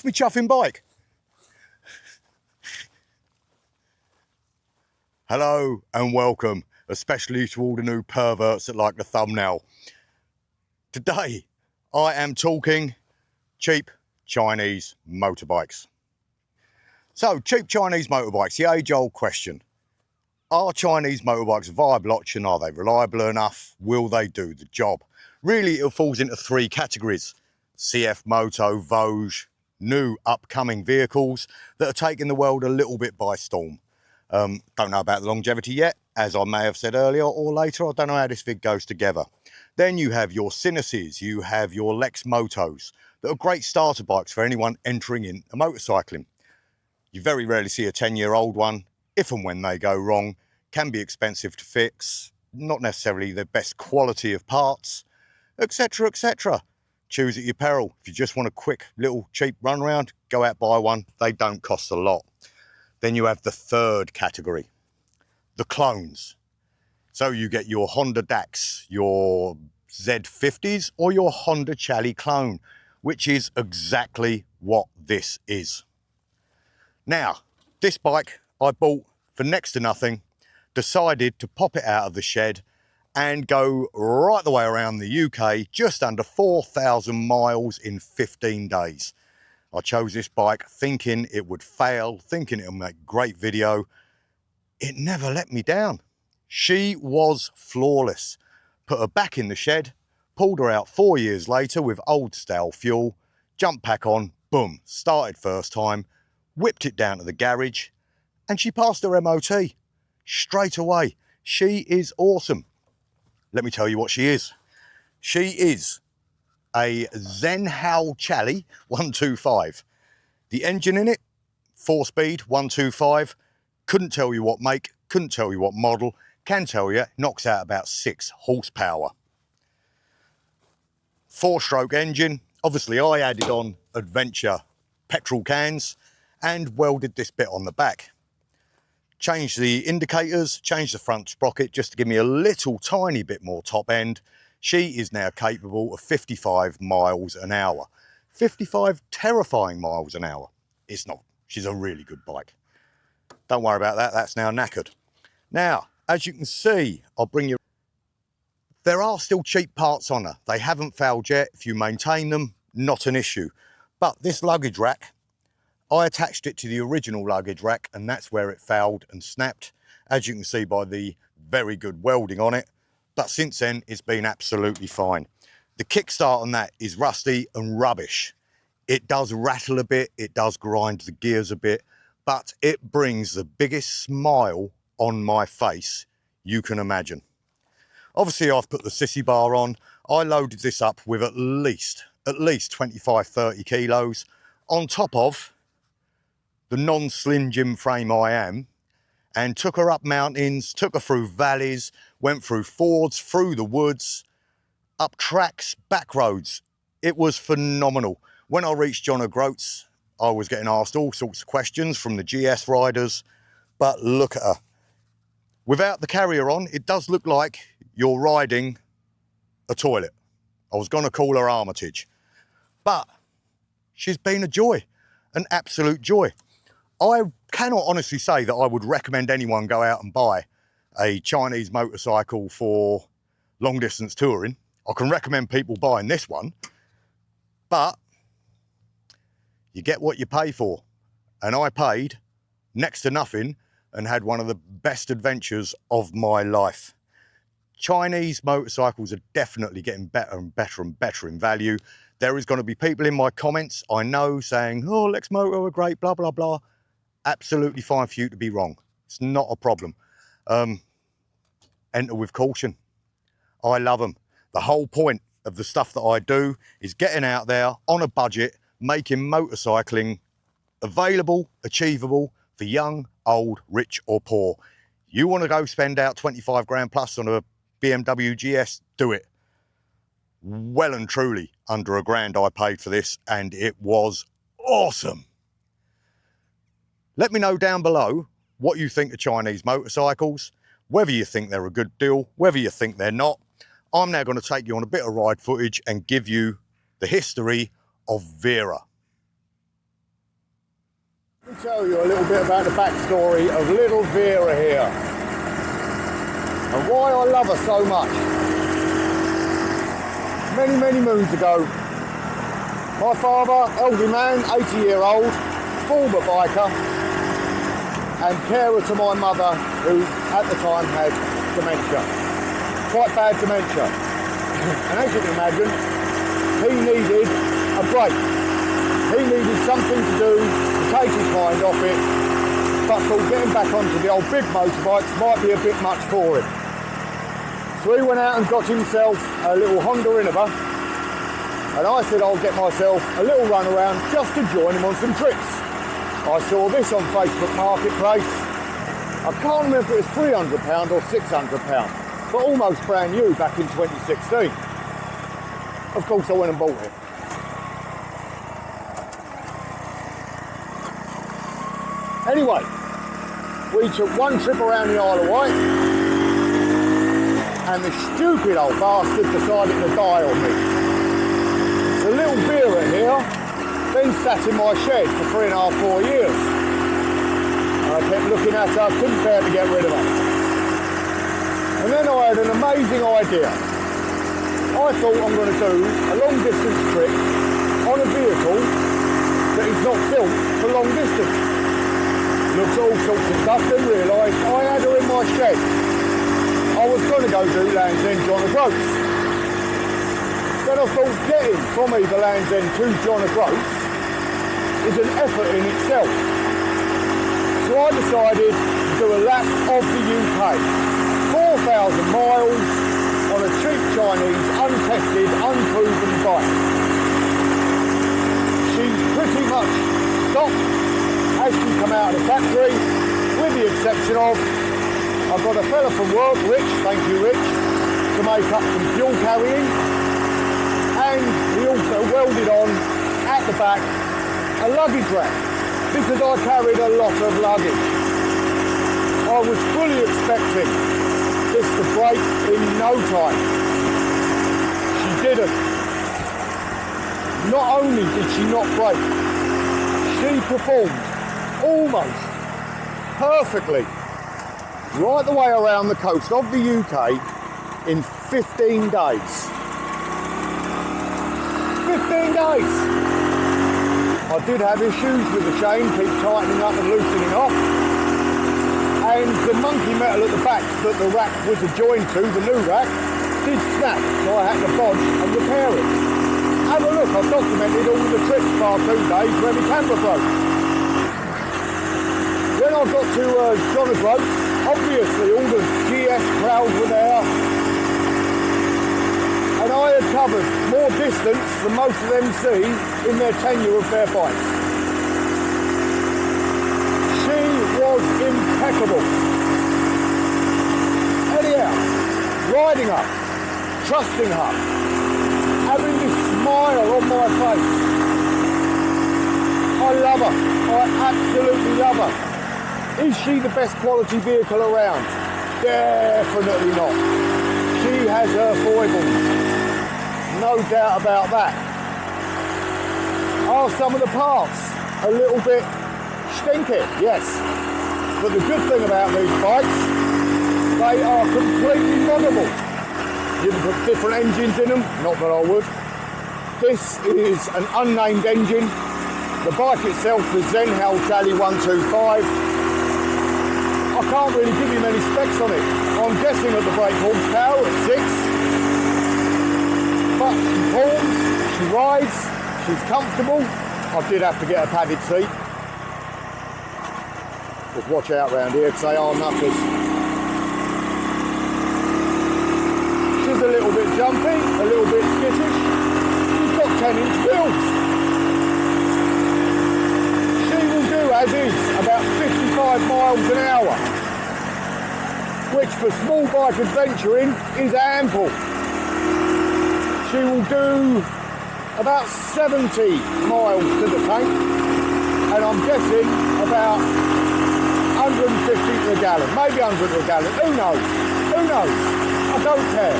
off me chuffing bike. Hello and welcome, especially to all the new perverts that like the thumbnail. Today, I am talking cheap Chinese motorbikes. So, cheap Chinese motorbikes, the age-old question. Are Chinese motorbikes a viable option? Are they reliable enough? Will they do the job? Really, it falls into three categories. CFMoto, Voge, new upcoming vehicles that are taking the world a little bit by storm. Don't know about the longevity yet, as I may have said earlier or later. I don't know how this vid goes together. Then you have your Cynices, you have your Lex Motos that are great starter bikes for anyone entering into motorcycling. You very rarely see a 10-year-old one. If and when they go wrong, can be expensive to fix, not necessarily the best quality of parts, etc, etc. Choose at your peril. If you just want a quick little cheap run around, go out buy one. They don't cost a lot. Then you have the third category, the clones. So you get your Honda DAX, your Z50s or your Honda Chally clone, which is exactly what this is. Now, this bike I bought for next to nothing, decided to pop it out of the shed and go right the way around the UK, just under 4,000 miles in 15 days. I chose this bike thinking it would fail, thinking it would make great video. It never let me down. She was flawless. Put her back in the shed, pulled her out 4 years later with old style fuel, jumped back on, boom, started first time, whipped it down to the garage, and she passed her MOT straight away. She is awesome. Let me tell you what she is. She is a Zenhua Chally 125. The engine in it, 4-speed 125. Couldn't tell you what make, couldn't tell you what model. Can tell you, knocks out about 6 horsepower. 4-stroke engine. Obviously, I added on Adventure petrol cans and welded this bit on the back. Changed the indicators, changed the front sprocket just to give me a little tiny bit more top end. She is now capable of 55 miles an hour. 55 terrifying miles an hour. It's not. She's a really good bike. Don't worry about that. That's now knackered. Now, as you can see, I'll bring you... There are still cheap parts on her. They haven't failed yet. If you maintain them, not an issue. But this luggage rack, I attached it to the original luggage rack and that's where it failed and snapped, as you can see by the very good welding on it. But since then, it's been absolutely fine. The kickstart on that is rusty and rubbish. It does rattle a bit, it does grind the gears a bit, but it brings the biggest smile on my face you can imagine. Obviously, I've put the sissy bar on. I loaded this up with at least 25, 30 kilos on top of the non-slim Jim frame I am, and took her up mountains, took her through valleys, went through fords, through the woods, up tracks, back roads. It was phenomenal. When I reached John O'Groats, I was getting asked all sorts of questions from the GS riders, but look at her. Without the carrier on, it does look like you're riding a toilet. I was going to call her Armitage, but she's been a joy, an absolute joy. I cannot honestly say that I would recommend anyone go out and buy a Chinese motorcycle for long distance touring. I can recommend people buying this one, but you get what you pay for. And I paid next to nothing and had one of the best adventures of my life. Chinese motorcycles are definitely getting better and better and better in value. There is going to be people in my comments, I know, saying, oh, Lex Moto are great, blah, blah, blah. Absolutely fine for you to be wrong. It's not a problem. Enter with caution. I love them. The whole point of the stuff that I do is getting out there on a budget, making motorcycling available, achievable for young, old, rich or poor. You want to go spend out 25 grand plus on a BMW GS, do it. Well and truly under a grand I paid for this and it was awesome. Let me know down below what you think of Chinese motorcycles, whether you think they're a good deal, whether you think they're not. I'm now going to take you on a bit of ride footage and give you the history of Vera. Tell you a little bit about the backstory of little Vera here and why I love her so much. Many moons ago, my father, elderly man, 80-year-old, former biker and carer to my mother, who at the time had dementia, quite bad dementia. And as you can imagine, he needed a break. He needed something to do to take his mind off it, but thought getting back onto the old big motorbikes might be a bit much for him. So he went out and got himself a little Honda Innova, and I said I'll get myself a little run around just to join him on some trips. I saw this on Facebook Marketplace. I can't remember if it was £300 or £600, but almost brand new back in 2016. Of course I went and bought it. Anyway, we took one trip around the Isle of Wight and the stupid old bastard decided to die on me. The little Vera here then sat in my shed for 3.5, 4 years. I kept looking at her, couldn't bear to get rid of her. And then I had an amazing idea. I thought I'm going to do a long distance trip on a vehicle that is not built for long distance. Looked at all sorts of stuff, then realised I had her in my shed. I was going to go do Land's End John O'Groats. Then I thought getting from either Land's End to John O'Groats is an effort in itself. So I decided to do a lap of the UK. 4,000 miles on a cheap Chinese, untested, unproven bike. She's pretty much stopped as you come out of the factory, with the exception of, I've got a fella from work, Rich, thank you Rich, to make up some fuel carrying, and he also welded on, at the back, a luggage rack, because I carried a lot of luggage. I was fully expecting this to break in no time. She didn't. Not only did she not break, she performed almost perfectly right the way around the coast of the UK in 15 days. 15 days! I did have issues with the chain, keep tightening up and loosening off, and the monkey metal at the back that the rack was adjoined to, the new rack, did snap, so I had to bodge and repair it. Have a look, I've documented all the trips bar 2 days where my camera broke. When I got to John O'Groats, obviously all the GS crowd were there, and I had covered more distance than most of them see in their tenure of their bikes. She was impeccable. Anyhow, riding her, trusting her, having this smile on my face. I love her. I absolutely love her. Is she the best quality vehicle around? Definitely not. She has her foibles. No doubt about that. Are some of the parts a little bit stinky? Yes. But the good thing about these bikes, they are completely moddable. You can put different engines in them, not that I would. This is an unnamed engine. The bike itself, the Zenhua 125. I can't really give you many specs on it. I'm guessing at the brake horsepower at 6. But she pulls, she rides, she's comfortable. I did have to get a padded seat. Just watch out round here because they are knuckers. She's a little bit jumpy, a little bit skittish. She's got 10-inch wheels. She will do as is about 55 miles an hour, which for small bike adventuring is ample. She will do about 70 miles to the tank, and I'm guessing about 150 to a gallon, maybe 100 to a gallon, who knows? Who knows? I don't care.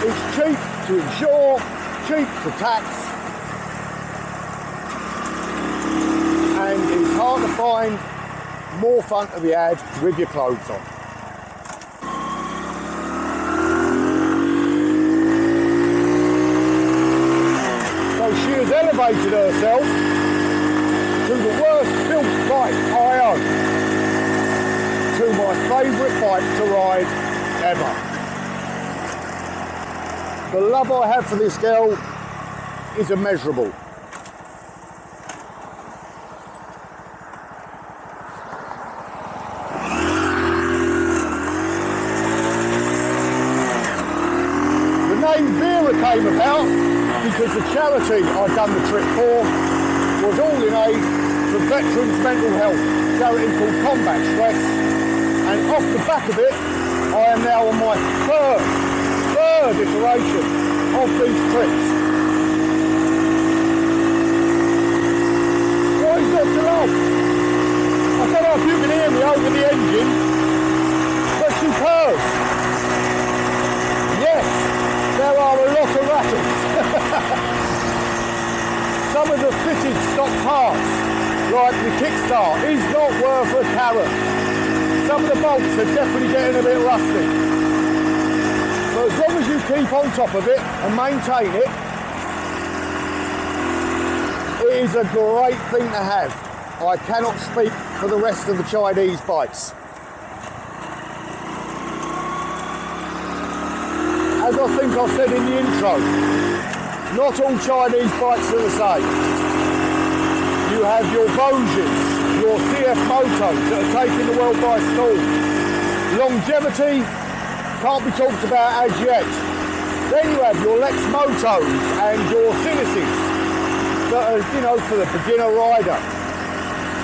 It's cheap to insure, cheap to tax, and it's hard find more fun to be had with your clothes on. So she has elevated herself to the worst built bike I own, to my favourite bike to ride ever. The love I have for this girl is immeasurable. The name Vera came about because the charity I'd done the trip for was all in aid for veterans' mental health, a charity called Combat Stress, and off the back of it I am now on my third iteration of these trips. What is there to love? I don't know if you can hear me over the engine, but she purrs. Yes, there are a lot of rattles. Some of the fitted stock parts, like the kickstart, is not worth a carrot. Some of the bolts are definitely getting a bit rusty. But as long as you keep on top of it and maintain it, it is a great thing to have. I cannot speak for the rest of the Chinese bikes. As I think I said in the intro, not all Chinese bikes are the same. You have your Voges, your CFMotos that are taking the world by storm. Longevity can't be talked about as yet. Then you have your Lex Motos and your Cinises that are, you know, for the beginner rider.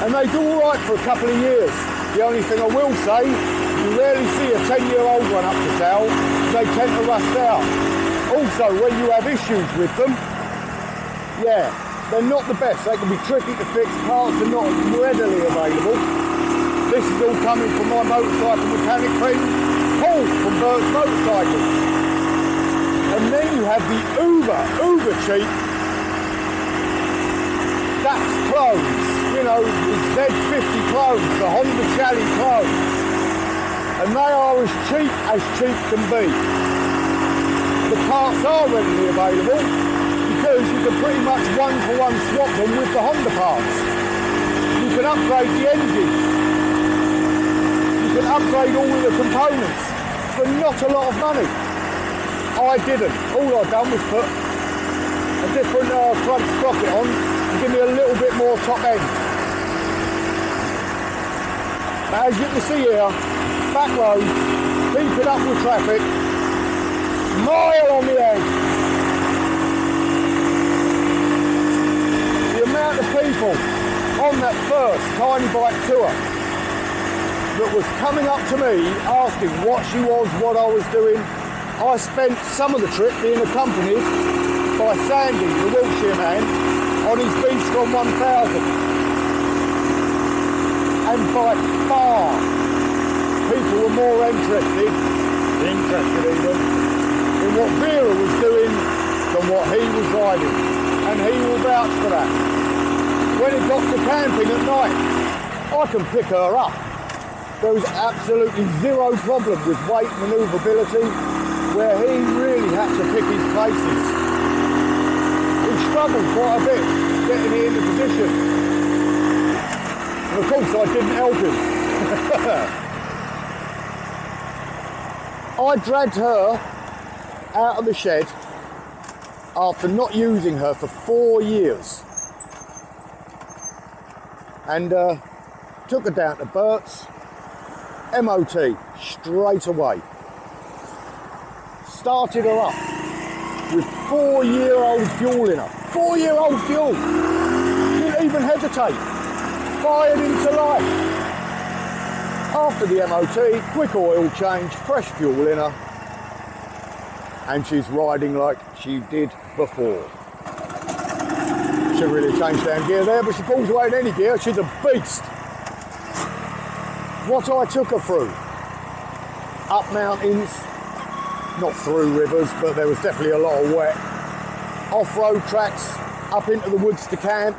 And they do all right for a couple of years. The only thing I will say, you rarely see a 10-year-old one up for sale. They tend to rust out. Also, when you have issues with them, yeah, they're not the best. They can be tricky to fix. Parts are not readily available. This is all coming from my motorcycle mechanic friend, Paul from Bert's Motorcycles. And then you have the uber cheap Dax clones, you know, the Z50 clones, the Honda Challenge clones. And they are as cheap can be. The parts are readily available because you can pretty much one-for-one swap them with the Honda parts. You can upgrade the engine. You can upgrade all of the components for not a lot of money. I didn't. All I've done was put a different front sprocket on and give me a little bit more top end. But as you can see here, back road, keeping up with traffic, mile on the edge. The amount of people on that first tiny bike tour that was coming up to me asking what she was, what I was doing. I spent some of the trip being accompanied by Sandy, the Wiltshire man, on his Beastron 1000. And by far, people were more interested even, in what Vera was doing than what he was riding. And he will vouch for that. When it got to camping at night, I can pick her up. There was absolutely zero problem with weight manoeuvrability, where he really had to pick his places. He struggled quite a bit getting me into position. And of course I didn't help him. I dragged her out of the shed after not using her for 4 years. And took her down to Bert's, MOT, straight away. Started her up with 4-year-old fuel in her. 4-year-old fuel. Didn't even hesitate. Fired into life. After the MOT, quick oil change, fresh fuel in her. And she's riding like she did before. Should really change down gear there, but she pulls away in any gear. She's a beast. What I took her through. Up mountains. Not through rivers, but there was definitely a lot of wet. Off-road tracks, up into the woods to camp.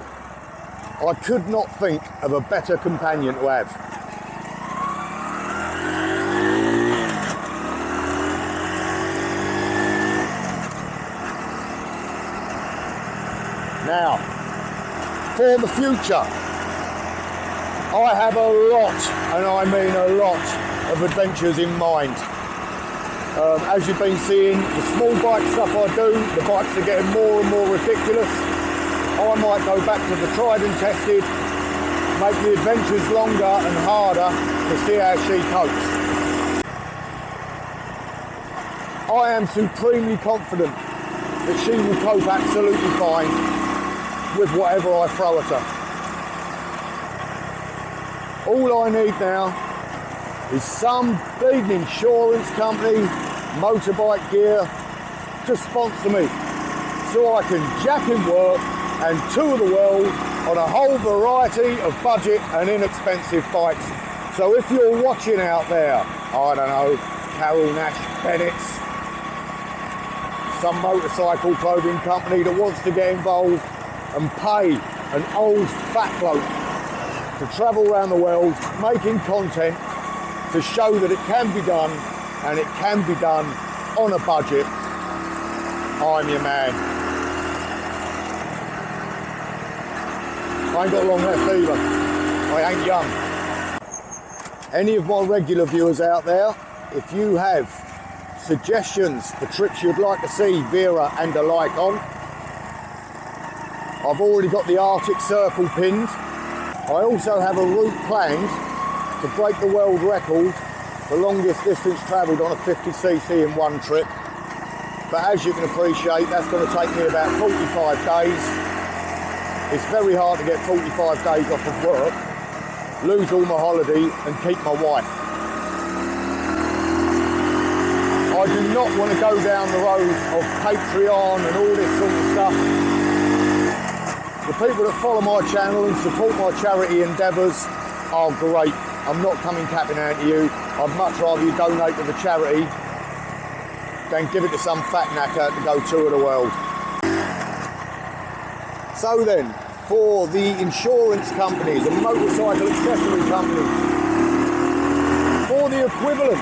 I could not think of a better companion to have. Now, for the future, I have a lot, and I mean a lot, of adventures in mind. As you've been seeing, the small bike stuff I do, the bikes are getting more and more ridiculous. I might go back to the tried and tested, make the adventures longer and harder to see how she copes. I am supremely confident that she will cope absolutely fine with whatever I throw at her. All I need now is some big insurance company, motorbike gear, to sponsor me so I can jack in work and tour the world on a whole variety of budget and inexpensive bikes. So if you're watching out there, I don't know, Carol Nash Bennett's, some motorcycle clothing company that wants to get involved and pay an old fat bloke to travel around the world making content to show that it can be done, and it can be done on a budget, I'm your man. I ain't got long left either. I ain't young. Any of my regular viewers out there, if you have suggestions for trips you'd like to see Vera and the like on, I've already got the Arctic Circle pinned. I also have a route planned to break the world record for longest distance travelled on a 50cc in one trip. But as you can appreciate, that's going to take me about 45 days. It's very hard to get 45 days off of work, lose all my holiday and keep my wife. I do not want to go down the road of Patreon and all this sort of stuff. The people that follow my channel and support my charity endeavours are great. I'm not coming capping out to you. I'd much rather you donate to the charity than give it to some fat knacker to go tour the world. So then, for the insurance companies and motorcycle accessory companies, for the equivalent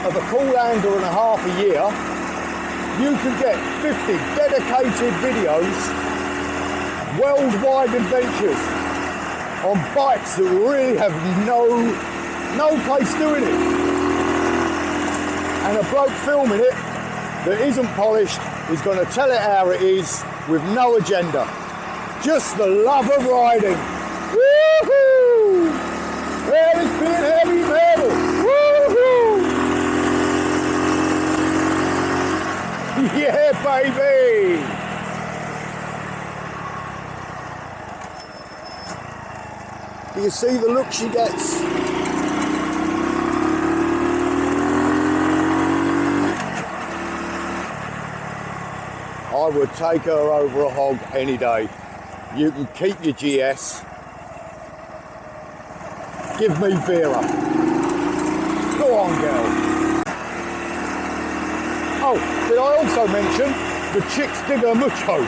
of a cool under and a half a year, you can get 50 dedicated videos, worldwide adventures on bikes that really have no place doing it. And a bloke filming it that isn't polished is going to tell it how it is with no agenda. Just the love of riding. Woohoo! Well, it's been heavy metal. Woohoo! Yeah, baby! Do you see the look she gets? I would take her over a hog any day. You can keep your GS. Give me Vera. Go on, girl. Oh, did I also mention the chicks digger mucho?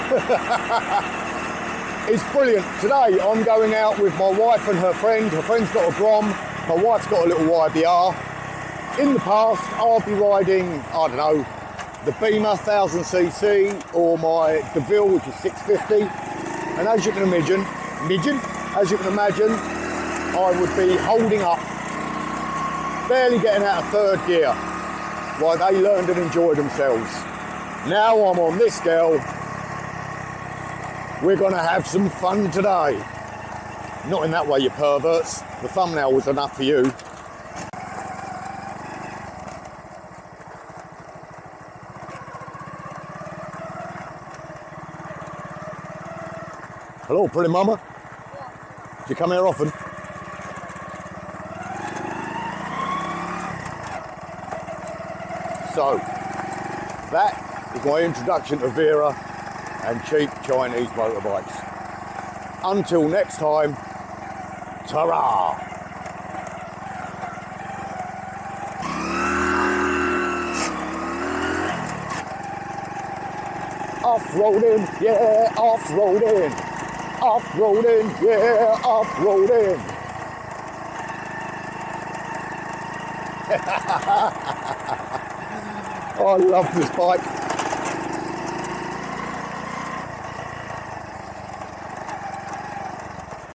It's brilliant. Today I'm going out with my wife and her friend. Her friend's got a Grom, my wife's got a little YBR. In the past, I'll be riding, I don't know, the Beamer 1000cc or my DeVille, which is 650. And as you can imagine, I would be holding up, barely getting out of third gear while they learned and enjoyed themselves. Now I'm on this girl. We're gonna have some fun today. Not in that way, you perverts. The thumbnail was enough for you. Hello, pretty mama. Do you come here often? So, that is my introduction to Vera and cheap Chinese motorbikes. Until next time, ta-ra! Off-roading, yeah, off-roading. Off-roading, yeah, off-roading. I love this bike.